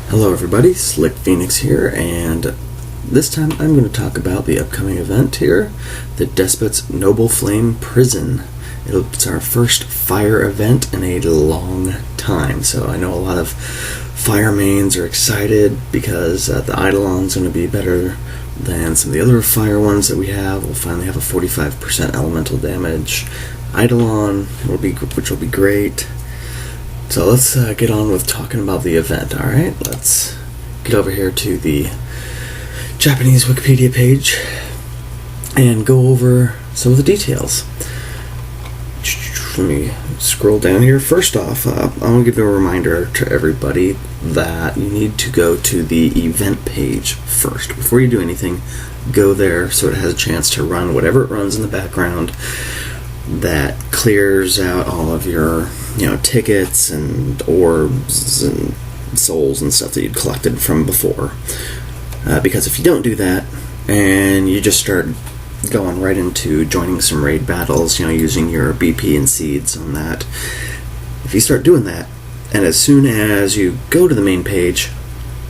Hello everybody, Slick Phoenix here, and this time I'm going to talk about the upcoming event here, the Despot's Noble Flame Prison. It's our first fire event in a long time, so I know a lot of fire mains are excited because the Eidolon's going to be better than some of the other fire ones that we have. We'll finally have a 45% elemental damage Eidolon, which will be great. So let's get on with talking about the event, alright? Let's get over here to the Japanese Wikipedia page and go over some of the details. Let me scroll down here. First off, I want to give a reminder to everybody that you need to go to the event page first. Before you do anything, go there so it has a chance to run whatever it runs in the background that clears out all of your tickets and orbs and souls and stuff that you'd collected from before. Because if you don't do that and you just start going right into joining some raid battles, using your BP and seeds on that, if you start doing that, and as soon as you go to the main page,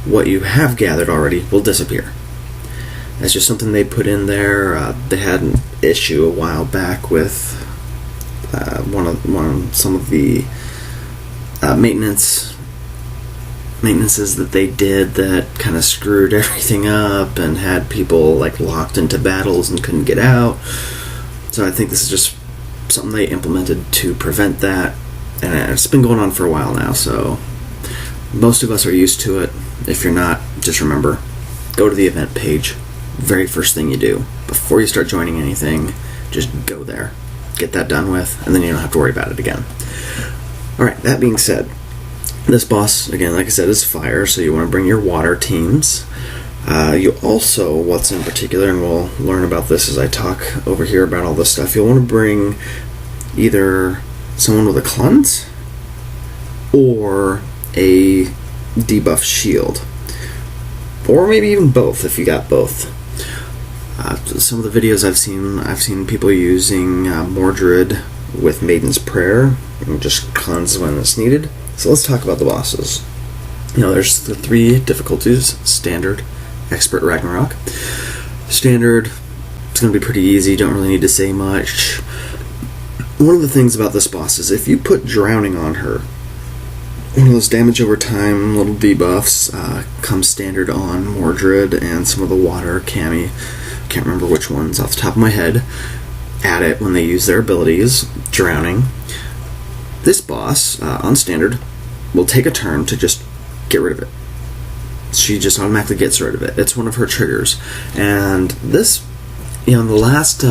what you have gathered already will disappear. That's just something they put in there. They had an issue a while back with some of the maintenances that they did that kind of screwed everything up and had people locked into battles and couldn't get out. So I think this is just something they implemented to prevent that, and it's been going on for a while now, so most of us are used to it. If you're not, just remember, go to the event page. Very first thing you do before you start joining anything, just go there, get that done with, and then you don't have to worry about it again. Alright, that being said, this boss, again, like I said, is fire, so you want to bring your water teams. You also, what's in particular, and we'll learn about this as I talk over here about all this stuff, you'll want to bring either someone with a cleanse or a debuff shield, or maybe even both if you got both. Some of the videos I've seen people using Mordred with Maiden's Prayer and just cleanse when it's needed. So let's talk about the bosses. There's the three difficulties: Standard, Expert, Ragnarok. Standard, it's going to be pretty easy, don't really need to say much. One of the things about this boss is if you put Drowning on her, one of those damage over time little debuffs comes standard on Mordred and some of the water Kami. Can't remember which ones off the top of my head. Add it when they use their abilities. Drowning. This boss on standard will take a turn to just get rid of it. She just automatically gets rid of it. It's one of her triggers. And this, the last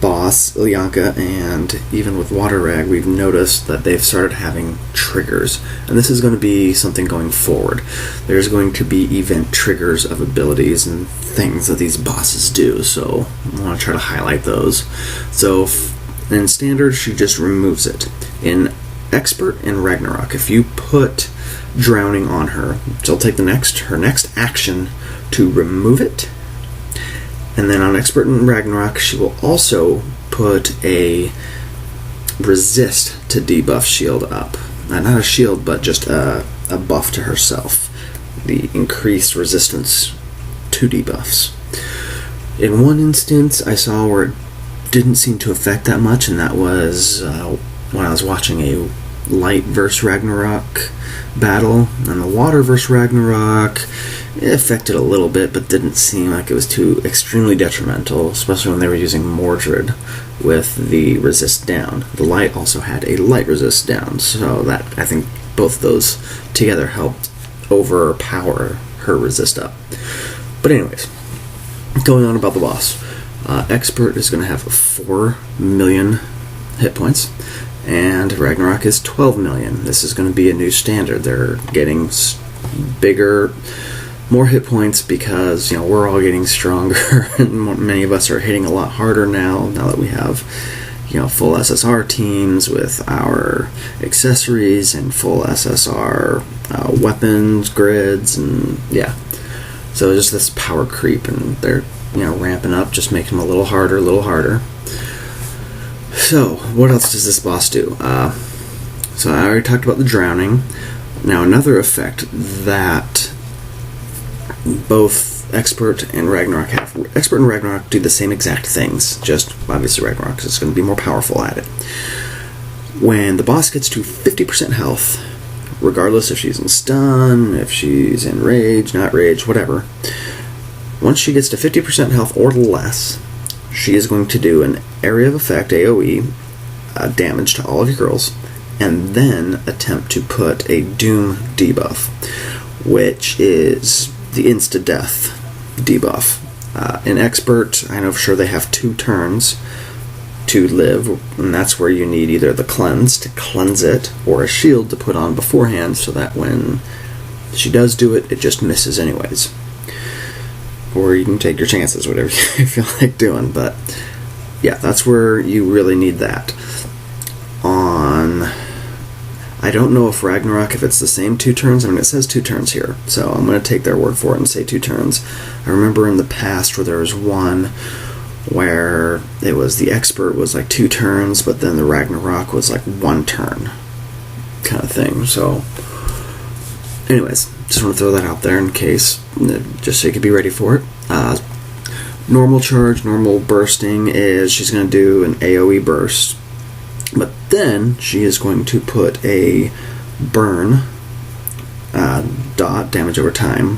boss, Ilyanka, and even with Water Rag, we've noticed that they've started having triggers. And this is going to be something going forward. There's going to be event triggers of abilities and things that these bosses do. So I want to try to highlight those. So in Standard, she just removes it. In Expert and Ragnarok, if you put Drowning on her, she'll take her next action to remove it. And then on Expert and Ragnarok, she will also put a resist to debuff shield up. Not a shield, but just a buff to herself. The increased resistance to debuffs. In one instance, I saw where it didn't seem to affect that much, and that was when I was watching a Light vs. Ragnarok battle. And the Water vs. Ragnarok, it affected a little bit, but didn't seem like it was too extremely detrimental, especially when they were using Mordred with the resist down. The Light also had a light resist down, so that, I think both of those together helped overpower her resist up. But anyways, going on about the boss. Expert is going to have 4 million hit points, and Ragnarok is 12 million. This is going to be a new standard. They're getting bigger, more hit points because we're all getting stronger, and many of us are hitting a lot harder now that we have full SSR teams with our accessories and full SSR weapons grids, and so just this power creep, and they're ramping up, just making them a little harder. So, what else does this boss do? So I already talked about the Drowning. Now, another effect that both Expert and Ragnarok have. Expert and Ragnarok do the same exact things, just obviously Ragnarok is going to be more powerful at it. When the boss gets to 50% health, regardless if she's in stun, if she's in rage, not rage, whatever, once she gets to 50% health or less, she is going to do an area of effect, AoE, damage to all of your girls, and then attempt to put a Doom debuff, which is the insta-death debuff. In Expert, I know for sure they have 2 turns to live, and that's where you need either the cleanse to cleanse it, or a shield to put on beforehand, so that when she does do it, it just misses anyways. Or you can take your chances, whatever you feel like doing, but yeah, that's where you really need that. I don't know if Ragnarok, if it's the same 2 turns. I mean, it says 2 turns here, so I'm going to take their word for it and say 2 turns. I remember in the past where there was one where it was the Expert was like 2 turns, but then the Ragnarok was like 1 turn kind of thing. So anyways, just want to throw that out there in case, just so you can be ready for it. Normal charge, normal bursting is she's going to do an AoE burst, but then she is going to put a burn dot, damage over time,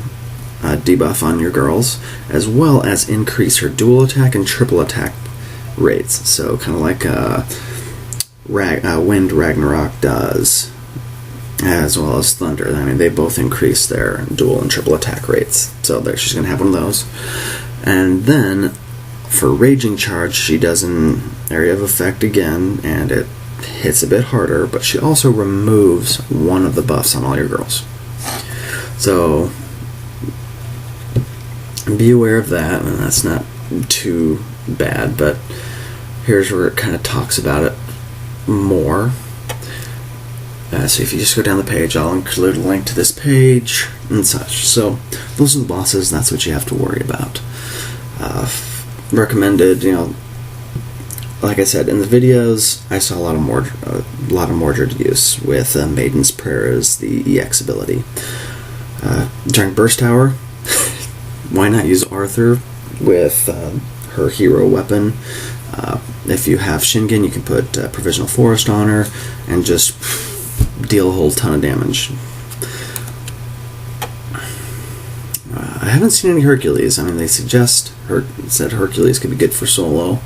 debuff on your girls, as well as increase her dual attack and triple attack rates. So kind of like Wind Ragnarok does, as well as Thunder. I mean, they both increase their dual and triple attack rates. So there, she's going to have one of those. And then for Raging Charge, she does an area of effect again, and it hits a bit harder, but she also removes one of the buffs on all your girls. So be aware of that, and that's not too bad, but here's where it kind of talks about it more. So if you just go down the page, I'll include a link to this page and such. So those are the bosses, that's what you have to worry about. Recommended, like I said, in the videos, I saw a lot of Mordred use with Maiden's Prayer as the EX ability. During Burst Hour, why not use Arthur with her hero weapon? If you have Shingen, you can put Provisional Forest on her and just deal a whole ton of damage. I haven't seen any Hercules. I mean, they said Hercules could be good for solo.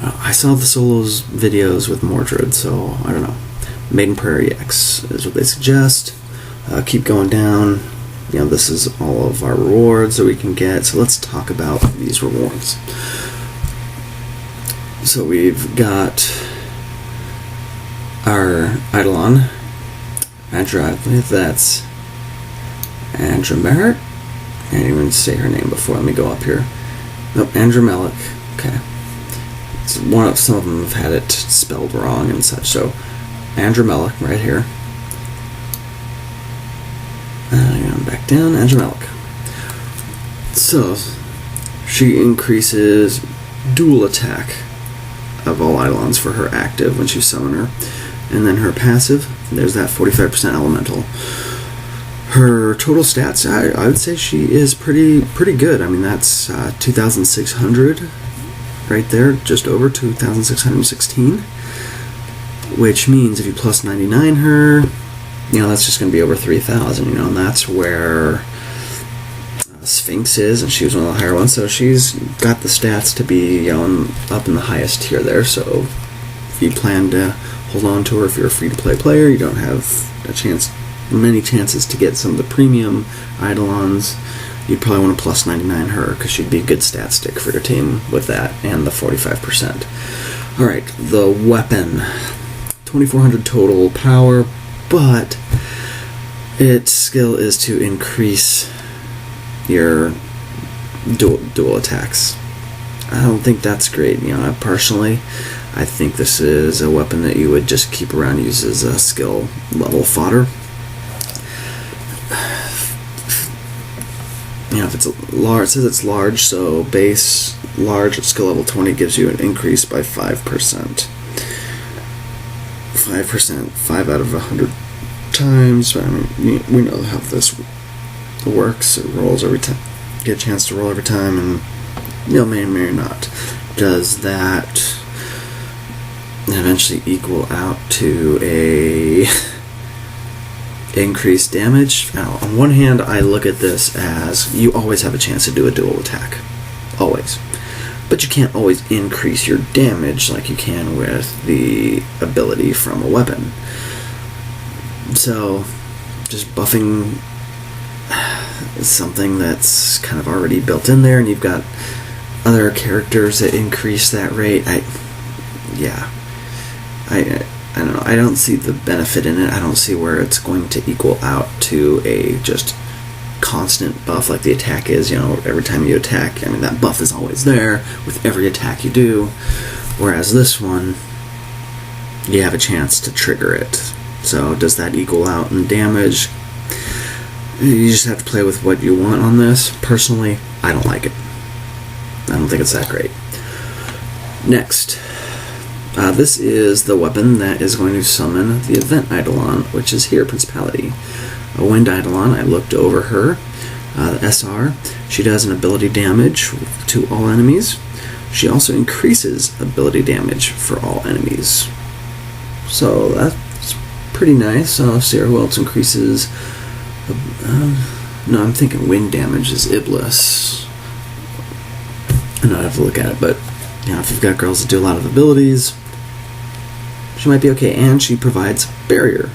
I saw the solos videos with Mordred, so I don't know. Maiden Prayer EX is what they suggest. Keep going down. This is all of our rewards that we can get. So let's talk about these rewards. So we've got our Eidolon. I believe that's Andromerit. I didn't even say her name before. Let me go up here. Nope, Andromelik. Okay. Some of them have had it spelled wrong and such. So Andromelik right here. Back down, Andromelik. So she increases dual attack of all Eidolons for her active when you summon her. And then her passive, there's that 45% elemental. Her total stats, I would say she is pretty good. I mean, that's 2,600 right there, just over 2,616. Which means if you plus 99 her, that's just going to be over 3,000, and that's where Sphinx is, and she was one of the higher ones, so she's got the stats to be up in the highest tier there. So if you plan to hold on to her, if you're a free-to-play player, you don't have many chances to get some of the premium Eidolons, you'd probably want to plus 99 her, because she'd be a good stat stick for your team with that, and the 45%. Alright, the weapon. 2,400 total power, but its skill is to increase your dual attacks. I don't think that's great. Personally, I think this is a weapon that you would just keep around, use as a skill level fodder. If it's large, it says it's large, so base large at skill level 20 gives you an increase by 5%. 5%, 5 out of 100 times. I mean, we know how this works. It rolls every time. Get a chance to roll every time, and may or may not. Does that eventually equal out to a increased damage? Now, on one hand, I look at this as you always have a chance to do a dual attack. Always. But you can't always increase your damage like you can with the ability from a weapon. So, just buffing something that's kind of already built in there, and you've got other characters that increase that rate. I don't know. I don't see the benefit in it. I don't see where it's going to equal out to a just constant buff like the attack is. Every time you attack, that buff is always there with every attack you do. Whereas this one, you have a chance to trigger it. So does that equal out in damage? You just have to play with what you want on this. Personally, I don't like it. I don't think it's that great. Next. This is the weapon that is going to summon the Event Eidolon, which is here, Principality. A Wind Eidolon, I looked over her. The SR, she does an ability damage to all enemies. She also increases ability damage for all enemies. So that's pretty nice. Let's see who else increases. No, I'm thinking wind damage is Iblis. I know I have to look at it, but if you've got girls that do a lot of abilities, she might be okay. And she provides barrier.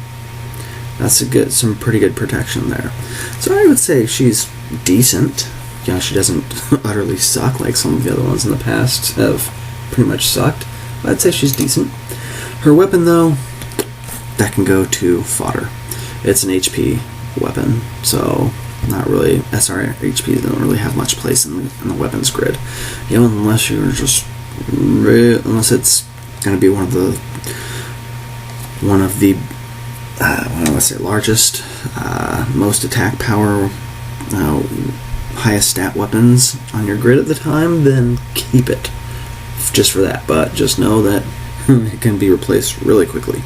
That's some pretty good protection there. So I would say she's decent. She doesn't utterly suck like some of the other ones in the past have pretty much sucked. But I'd say she's decent. Her weapon, though, that can go to fodder. It's an HP weapon, so not really. SR HP don't really have much place in the weapons grid. Unless you're just unless it's going to be one of the largest, most attack power, highest stat weapons on your grid at the time, then keep it just for that. But just know that it can be replaced really quickly.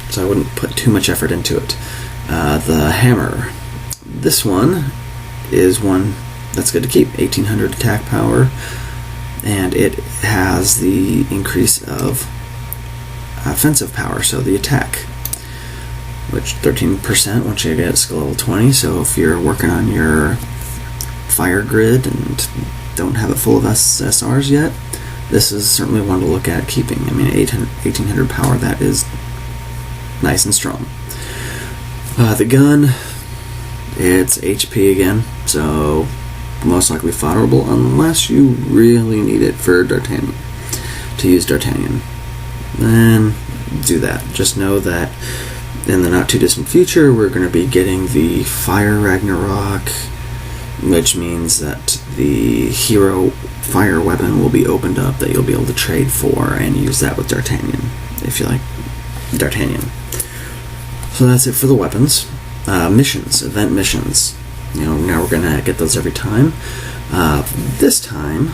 So I wouldn't put too much effort into it. The hammer. This one is one that's good to keep. 1800 attack power, and it has the increase of offensive power, so the attack, which 13% once you get skill level 20. So if you're working on your fire grid and don't have it full of SRs yet, this is certainly one to look at keeping. 1800 power, that is nice and strong. The gun, it's HP again, so most likely fodderable unless you really need it for D'Artagnan, to use D'Artagnan. Then do that. Just know that in the not too distant future we're going to be getting the Fire Ragnarok, which means that the hero fire weapon will be opened up that you'll be able to trade for and use that with D'Artagnan, if you like D'Artagnan. So that's it for the weapons. Missions, event missions. Now we're going to get those every time. This time,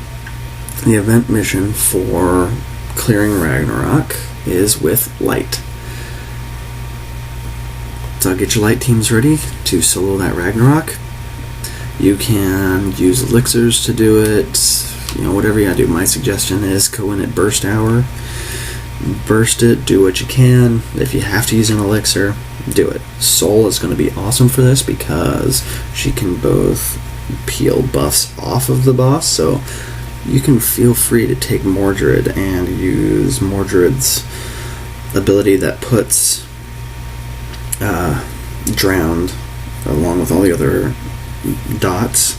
the event mission for clearing Ragnarok is with light. So get your light teams ready to solo that Ragnarok. You can use elixirs to do it. Whatever you gotta do. My suggestion is go in at burst hour. Burst it, do what you can. If you have to use an elixir, do it. Soul is going to be awesome for this because she can both peel buffs off of the boss, so you can feel free to take Mordred and use Mordred's ability that puts drowned along with all the other dots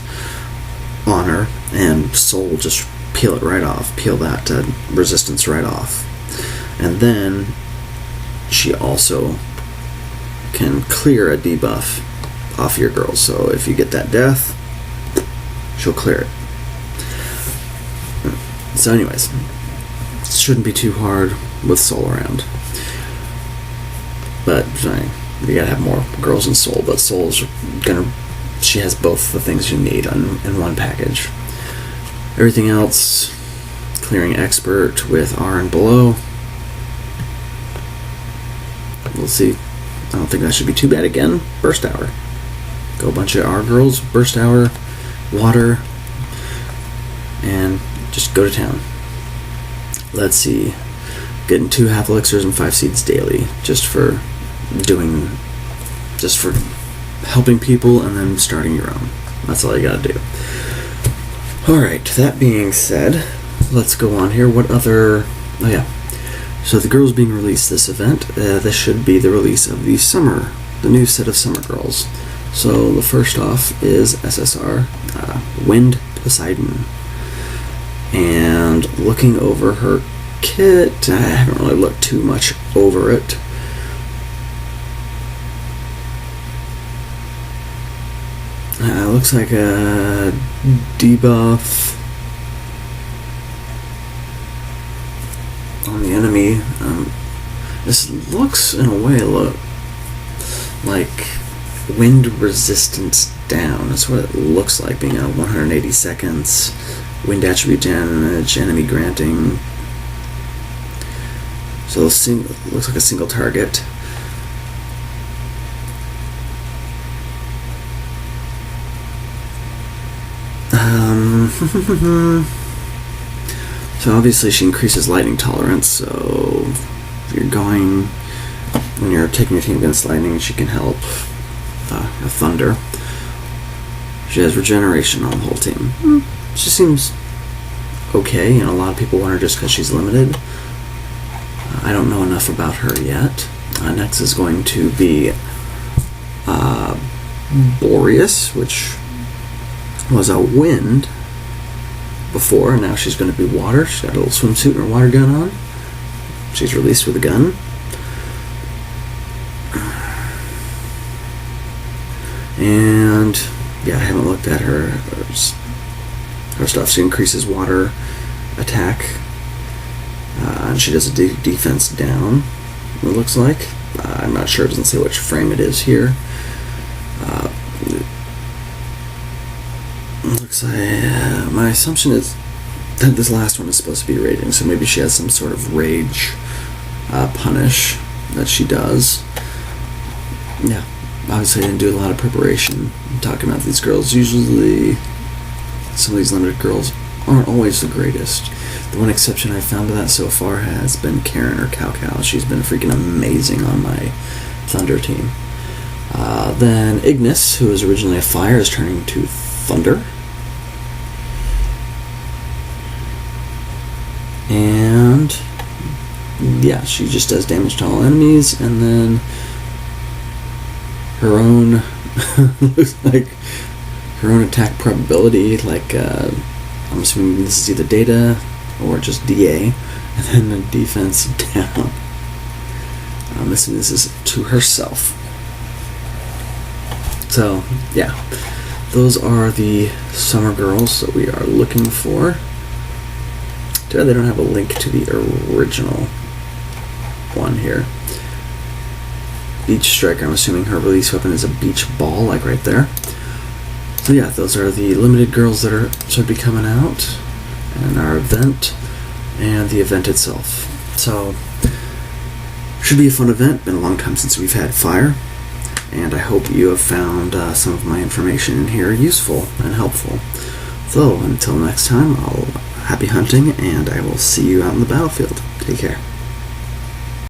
on her, and Soul just peel it right off, peel that resistance right off. And then she also can clear a debuff off your girls. So if you get that death, she'll clear it. So anyways, it shouldn't be too hard with Soul around. But you gotta have more girls in Soul, but Soul's she has both the things you need in one package. Everything else, clearing expert with R and below. We'll see. I don't think that should be too bad. Again, burst hour. go a bunch of our girls, burst our water, and just go to town. Let's see. Getting 2 half elixirs and 5 seeds daily, just for helping people and then starting your own. That's all you gotta do. Alright, that being said, let's go on here. What other... Oh yeah. So the girls being released this event, this should be the release of the new set of summer girls. So the first off is SSR, Wind Poseidon. And looking over her kit, I haven't really looked too much over it. Looks like a debuff on the enemy. This looks, in a way, like wind resistance down. That's what it looks like, being a 180 seconds wind attribute damage, enemy granting. So it looks like a single target. So obviously she increases lightning tolerance, so if when you're taking your team against lightning, she can help or thunder. She has regeneration on the whole team. She seems okay, a lot of people want her just because she's limited. I don't know enough about her yet. Next is going to be Boreas, which was a wind before, and now she's going to be water. She's got a little swimsuit and her water gun on. She's released with a gun. And yeah, I haven't looked at her stuff. She increases water attack, and she does a defense down, it looks like. I'm not sure, it doesn't say which frame it is here. Looks like my assumption is that this last one is supposed to be raiding, so maybe she has some sort of rage punish that she does. Yeah, obviously I didn't do a lot of preparation talking about these girls. Usually some of these limited girls aren't always the greatest. The one exception I've found to that so far has been Karen or Cow. She's been freaking amazing on my Thunder team. Then Ignis, who was originally a fire, is turning to Thunder. And yeah, she just does damage to all enemies, and then her own looks like her own attack probability, like I'm assuming this is either data or just DA, and then the defense down. I'm assuming this is to herself. So yeah, those are the summer girls that we are looking for. Too bad they don't have a link to the original one here. Beach Striker, I'm assuming her release weapon is a beach ball, like right there. So yeah, those are the limited girls that should be coming out, and our event, and the event itself. So, should be a fun event. Been a long time since we've had fire, and I hope you have found some of my information in here useful and helpful. So, until next time, happy hunting, and I will see you out in the battlefield. Take care.